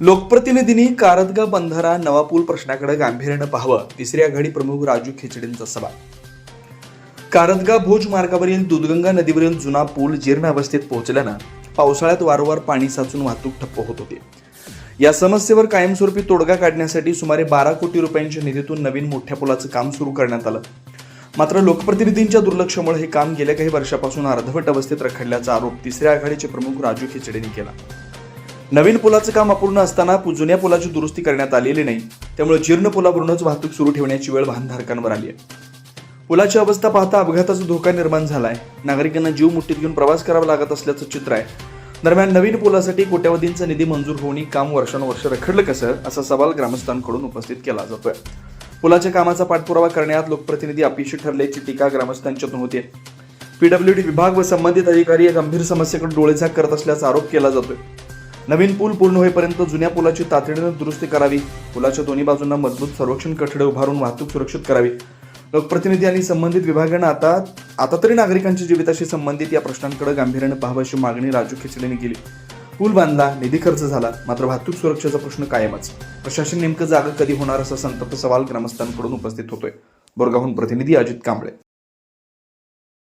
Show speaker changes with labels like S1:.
S1: लोकप्रतिनिधींनी कारदगा बंधारा नवा पूल प्रश्नाकडे गांभीर्यानं पाहावं, तिसरी आघाडी प्रमुख राजू खिचडेंचा सवाल. कारदगा भोज मार्गावरील दूधगंगा नदीवरील जुना पूल जीर्ण अवस्थेत पोहोचल्यानं पावसाळ्यात वारंवार पाणी साचून वाहतूक ठप्प होत होती. या समस्येवर कायमस्वरूपी तोडगा काढण्यासाठी सुमारे 12 कोटी रुपयांच्या निधीतून नवीन मोठ्या पुलाचं काम सुरू करण्यात आलं. मात्र लोकप्रतिनिधींच्या दुर्लक्षामुळे हे काम गेल्या काही वर्षापासून अर्धवट अवस्थेत रखडल्याचा आरोप तिसऱ्या आघाडीचे प्रमुख राजू खिचडेंनी केला. नवीन पुलाचं काम अपूर्ण असताना जुन्या पुलाची दुरुस्ती करण्यात आलेली नाही, त्यामुळे जीर्ण पुलावरूनच वाहतूक सुरू ठेवण्याची वेळ वाहनधारकांवर आली आहे. पुलाची अवस्था पाहता अपघाताचा धोका निर्माण झालाय. नागरिकांना जीव मुठीत घेऊन प्रवास करावा लागत असल्याचं चित्र आहे. दरम्यान नवीन पुलासाठी कोट्यवधींचा निधी मंजूर होऊन काम वर्षानुवर्ष रखडलं कसं, असा सवाल ग्रामस्थांकडून उपस्थित केला जातोय. पुलाच्या कामाचा पाठपुरावा करण्यात लोकप्रतिनिधी अपयशी ठरल्याची टीका ग्रामस्थांच्यातून होते. पीडब्ल्यूडी विभाग व संबंधित अधिकारी या गंभीर समस्येकडे डोळेझाक करत असल्याचा आरोप केला जातोय. नवीन पूल पूर्ण होईपर्यंत जुन्या पुलाची तातडीने दुरुस्ती करावी. पुलाच्या दोन्ही बाजूंना मजबूत संरक्षण कठडे उभारून वाहतूक सुरक्षित करावी. लोकप्रतिनिधी आणि संबंधित विभागानं आता तरी नागरिकांच्या जीविताशी संबंधित या प्रश्नांकडे गांभीर्याने पाहावं अशी मागणी राजू खिचडेंनी केली. पूल बांधला, निधी खर्च झाला, मात्र वाहतूक सुरक्षेचा प्रश्न कायमच. प्रशासन नेमकं जागा कधी होणार असा संतप्त सवाल ग्रामस्थांकडून उपस्थित होतोय. बोरगावहून प्रतिनिधी अजित कांबळे.